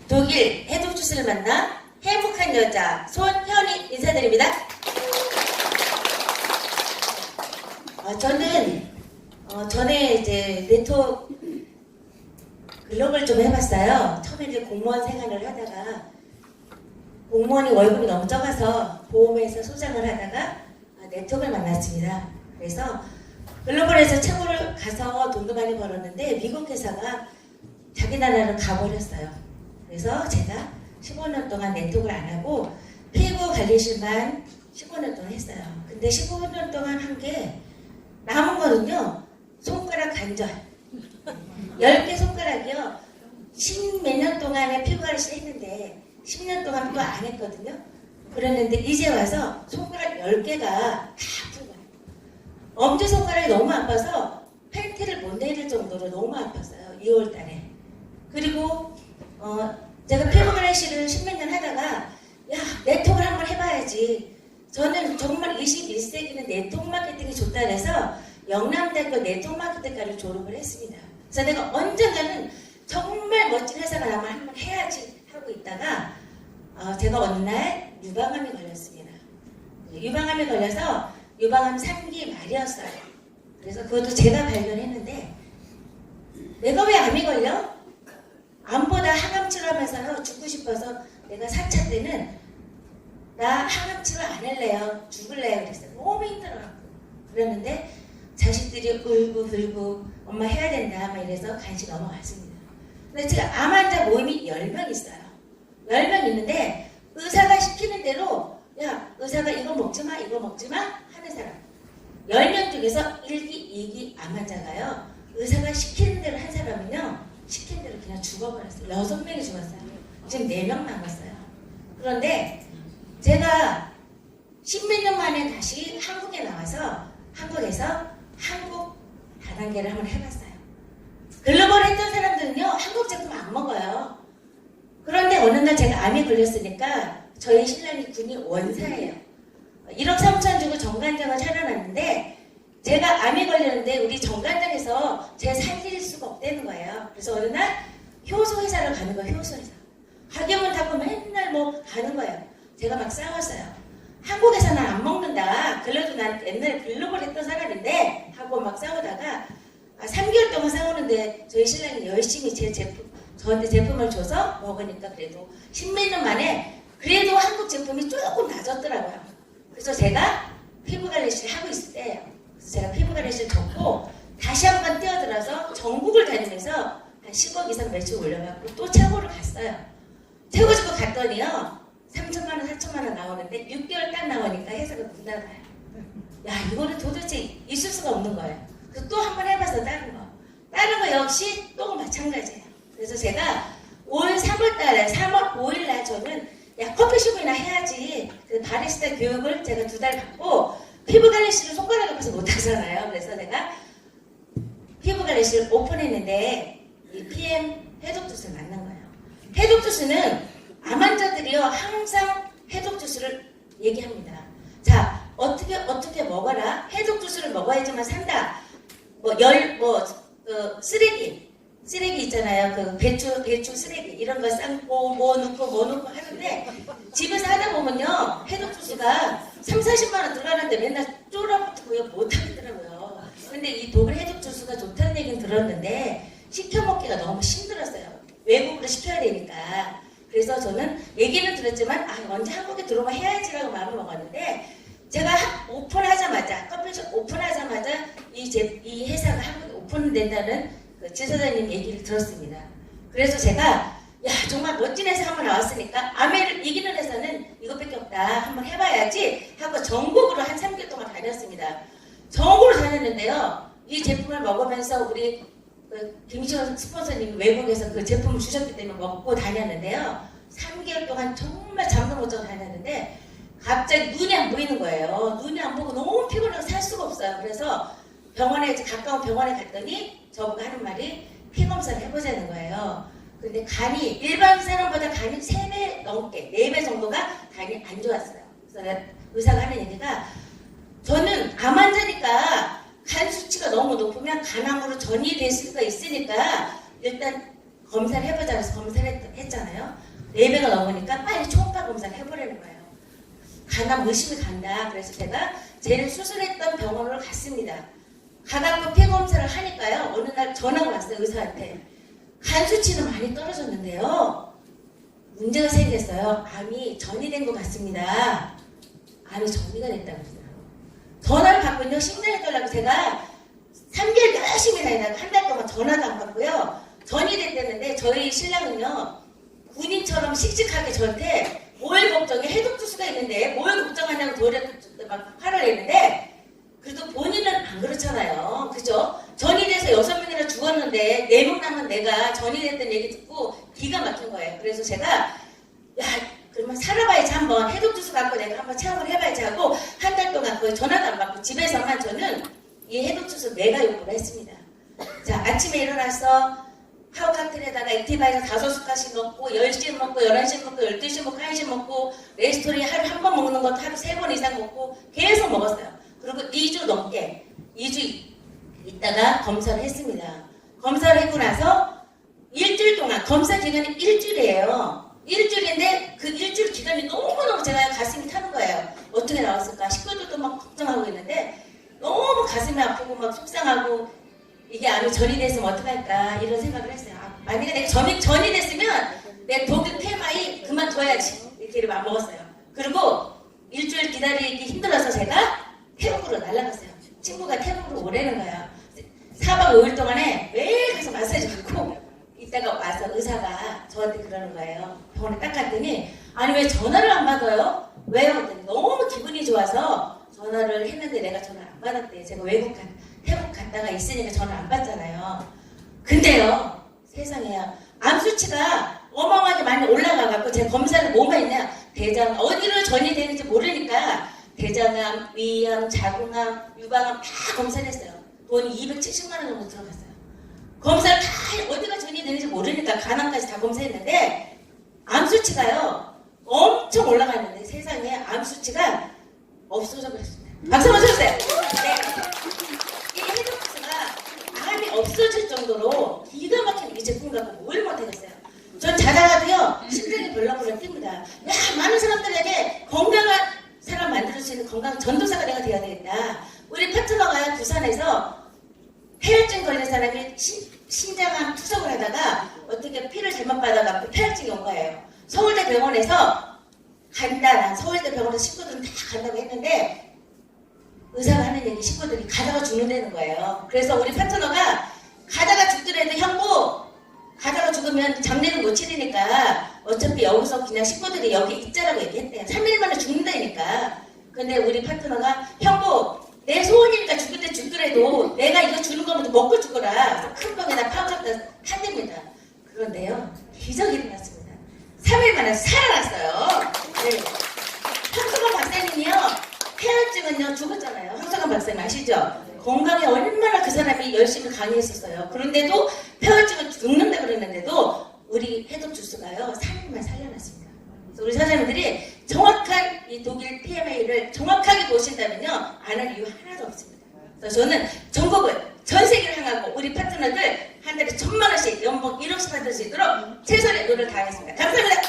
독일 해독 주스를 만나 행복한 여자 손현이 인사드립니다. 저는 전에 이제 네트워크 글로벌 좀 해봤어요. 처음에 이제 공무원 생활을 하다가 공무원이 월급이 너무 적어서 보험회사 소장을 하다가 네트워크를 만났습니다. 그래서 글로벌에서 최고를 가서 돈도 많이 벌었는데 미국 회사가 자기 나라로 가버렸어요. 그래서 제가 15년 동안 네트워크를 안 하고 피부 관리실만 15년 동안 했어요. 근데 15년 동안 한 게 남은 거는요. 손가락 관절 10개 손가락이요. 10몇 년 동안에 피부 관리실 했는데 10년 동안 또 안 했거든요. 그랬는데 이제 와서 손가락 10개가 다 아픈 거예요. 엄지손가락이 너무 아파서 팬티를 못 내릴 정도로 너무 아팠어요. 2월 달에. 그리고 제가 피부 관리실을 10몇 년 하다가 야 네트워크를 한번 해봐야지. 저는 정말 21세기는 네트워크 마케팅이 좋다 그래서 영남대학교 네트워크 마케팅과를 졸업을 했습니다. 그래서 내가 언젠가는 정말 멋진 회사가 나면 한번 해야지 하고 있다가 제가 어느 날 유방암이 걸렸습니다. 유방암이 걸려서 유방암 3기 말이었어요. 그래서 그것도 제가 발견했는데 내가 왜 암이 걸려? 암보다 항암 치료하면서 죽고 싶어서 내가 4차 때는 나 항암 치료 안 할래요. 죽을래요. 그랬어요. 너무 힘들어요. 그랬는데 자식들이 울고 엄마 해야 된다 막 이래서 간식 넘어갔습니다. 근데 제가 암 환자 모임이 10명 있어요. 10명 있는데 의사가 시키는 대로 야 의사가 이거 먹지마 이거 먹지마 하는 사람 10명 중에서 1기 2기 암 환자가요. 의사가 시키는 대로 한 사람은요. 시킨 대로 그냥 죽어버렸어요. 6명이 죽었어요. 지금 4명 남았어요. 그런데 제가 10몇 년 만에 다시 한국에 나와서 한국에서 한국 다단계를 한번 해봤어요. 글로벌 했던 사람들은요. 한국 제품 안 먹어요. 그런데 어느 날 제가 암이 걸렸으니까 저희 신랑이 군이 원사예요. 1억 3천 주고 정관장을 차려놨는데 제가 암이 걸렸는데 우리 정관장에서 제 살릴 수가 없다는 거예요. 그래서 어느 날 효소 회사를 가는 거예요. 효소 회사. 가게문 닫고 맨날 뭐 가는 거예요. 제가 막 싸웠어요. 한국에서는 안 먹는다. 그래도 난 옛날에 글로벌 했던 사람인데 하고 막 싸우다가 3개월 동안 싸우는데 저희 신랑이 열심히 저한테 제품을 줘서 먹으니까 그래도 10몇 년 만에 그래도 한국 제품이 조금 나아졌더라고요. 그래서 제가 피부관리실 하고 있을 때예요. 그래서 제가 피부관리실 접고 다시 한번 뛰어들어서 전국을 다니면서 한 10억 이상 매출 올려갖고 또 최고를 갔어요. 최고 집을 갔더니요. 3천만 원, 4천만 원 나오는데 6개월 딱 나오니까 회사가 문 닫아요. 야 이거는 도대체 있을 수가 없는 거예요. 그래서 또 한번 해봐서 다른 거 역시 또 마찬가지예요. 그래서 제가 올 3월 5일 날 저는 야 커피숍이나 해야지. 그래서 바리스타 교육을 제가 2달 받고 피부관리실을 손가락 아파서 못하잖아요. 그래서 내가 피부관리실 오픈했는데 이 PM 해독주스를 만난 거예요. 해독주스는 암 환자들이요 항상 해독주스를 얘기합니다. 자 어떻게 먹어라. 해독주스를 먹어야지만 산다. 쓰레기 있잖아요. 그 배추 쓰레기 이런 거 삶고 뭐 넣고 하는데 집에서 하다 보면요 해독주스가 30-40만 원 들어가는데 맨날 쫄아붙고요 못하겠더라고요. 근데 이 독일 해독주스가 좋다는 얘기는 들었는데 시켜 먹기가 너무 힘들었어요. 외국으로 시켜야 되니까. 그래서 저는 얘기는 들었지만 언제 한국에 들어오면 해야지라고 마음을 먹었는데 제가 오픈하자마자 커피숍 오픈하자마자 이 회사가 한국에 오픈된다는 그 지사장님 얘기를 들었습니다. 그래서 제가 야 정말 멋진 회사 한번 나왔으니까 암을 이기는 회사는 이것밖에 없다. 한번 해봐야지 하고 전국으로 한 3개월 동안 다녔습니다. 전국으로 다녔는데요. 이 제품을 먹으면서 우리 김시원 스폰서님 외국에서 그 제품을 주셨기 때문에 먹고 다녔는데요. 3개월 동안 정말 잠도 못 자고 다녔는데 갑자기 눈이 안 보이는 거예요. 눈이 안 보고 너무 피곤해서 살 수가 없어요. 그래서 가까운 병원에 갔더니 저보고 하는 말이 피 검사를 해보자는 거예요. 근데 간이 일반 사람보다 간이 3배 넘게 4배 정도가 간이 안 좋았어요. 그래서 의사가 하는 얘기가 저는 암 환자니까 간 수치가 너무 높으면 간암으로 전이될 수가 있으니까 일단 검사를 해보자 해서 검사를 했잖아요. 4배가 넘으니까 빨리 초음파 검사를 해보라는 거예요. 간암 의심이 간다. 그래서 제가 제일 수술했던 병원으로 갔습니다. 가갖고 피 검사를 하니까요. 어느 날 전화가 왔어요. 의사한테. 간 수치는 많이 떨어졌는데요. 문제가 생겼어요. 암이 전이된 것 같습니다. 암이 전이가 됐다고 그러더라고요. 전화를 받고요. 심장이 떨라고 제가 3개월 열심히 다니다가 한 달 동안 전화도 안 받고요. 전이 됐다는데 저희 신랑은요. 군인처럼 씩씩하게 저한테 뭘 걱정해? 해독주스가 있는데 뭘 걱정하냐고 도리어 막 화를 내는데 그래도 본인은 안 그렇잖아요. 그죠? 전이 돼서 6명이나 죽었는데 4명 남은 내가 전이 됐다는 얘기 듣고 기가 막힌 거예요. 그래서 제가 야 그러면 살아봐야지 한번 해독주스 갖고 내가 한번 체험을 해봐야지 하고 한 달 동안 거의 전화도 안 받고 집에서만 저는 이 해독주스 메가 요구를 했습니다. 자 아침에 일어나서 하우 칵테일에다가 액티바이저 5숟갈씩 먹고 10시 먹고 11시 먹고 12시 먹고 1시 먹고 레스토리 하루 한 번 먹는 것도 하루 3번 이상 먹고 계속 먹었어요. 그리고 2주 넘게 2주 있다가 검사를 했습니다. 검사를 하고 나서 일주일 동안 검사 기간이 일주일이에요. 일주일인데 그 일주일 기간이 너무너무 제가 가슴이 타는 거예요. 어떻게 나왔을까? 식구들도 막 걱정하고 있는데 너무 가슴이 아프고 막 속상하고 이게 암이 전이 됐으면 어떡할까 이런 생각을 했어요. 만약에 내가 전이 됐으면 내 독일 테마이 그만둬야지 이렇게 막 먹었어요. 그리고 일주일 기다리기 힘들어서 제가 태국으로 날아갔어요. 친구가 태국으로 오라는 거예요. 4박 5일 동안에 매일 가서 마사지 받고 이따가 와서 의사가 저한테 그러는 거예요. 병원에 딱 갔더니 아니 왜 전화를 안 받아요? 왜요? 그랬더니 너무 기분이 좋아서 전화를 했는데 내가 전화를 안 받았대. 제가 태국 갔다가 있으니까 전화 안 받잖아요. 근데요, 세상에요. 암 수치가 어마어마하게 많이 올라가갖고 제가 검사를 뭐만 했냐. 대장, 어디로 전이 되는지 모르니까 대장암, 위암, 자궁암, 유방암 다 검사를 했어요. 돈이 270만 원 정도 들어갔어요. 검사를 다 어디가 전이 되는지 모르니까 간암까지 다 검사했는데 암 수치가요, 엄청 올라갔는데 세상에 암 수치가 없어져 버렸습니다. 박수 한번 쳐주세요. 네. 이 해독주스가 암이 없어질 정도로 기가 막힌 이 제품 갖고 뭘 못하겠어요. 전 자다가도요 심장이 벌렁벌렁 뜁니다. 야 많은 사람들에게 건강한 사람 만들 수 있는 건강 전도사가 내가 돼야 되겠다. 우리 파트너가 부산에서 폐혈증 걸린 사람이 신장암 투석을 하다가 어떻게 피를 잘못 받아갖고 폐혈증이 온 거예요. 서울대 병원에서 간다. 난 서울대 병원에서 식구들은 다 간다고 했는데 의사가 하는 얘기 식구들이 가다가 죽는다는 거예요. 그래서 우리 파트너가 가다가 죽더라도 형부 가다가 죽으면 장례는 못 치르니까 어차피 여기서 그냥 식구들이 여기 있자라고 얘기했대요. 3일 만에 죽는다니까. 근데 우리 파트너가 형부 내 소원이니까 죽을 때 죽더라도 내가 이거 주는 거면 먹고 죽어라. 큰 병에다 파묻었다 한답니다. 그런데요 기적이 일어났습니다. 3일 만에 살아났어요. 네. 황석원 박사님이요 폐혈증은요 죽었잖아요. 황석원 박사님 아시죠? 건강에 얼마나 그 사람이 열심히 강의했었어요. 그런데도 폐혈증은 죽는다 그랬는데도 우리 해독주스가요 3일만 살려놨습니다. 그래서 우리 사장님들이 정확한 이 독일 TMA를 정확하게 보신다면요 안 할 이유 하나도 없습니다. 그래서 저는 전국을 전 세계를 향하고 우리 파트너들 한 달에 1,000만 원씩 연봉 1억씩 받을 수 있도록 최선의 노력을 다하겠습니다. 감사합니다.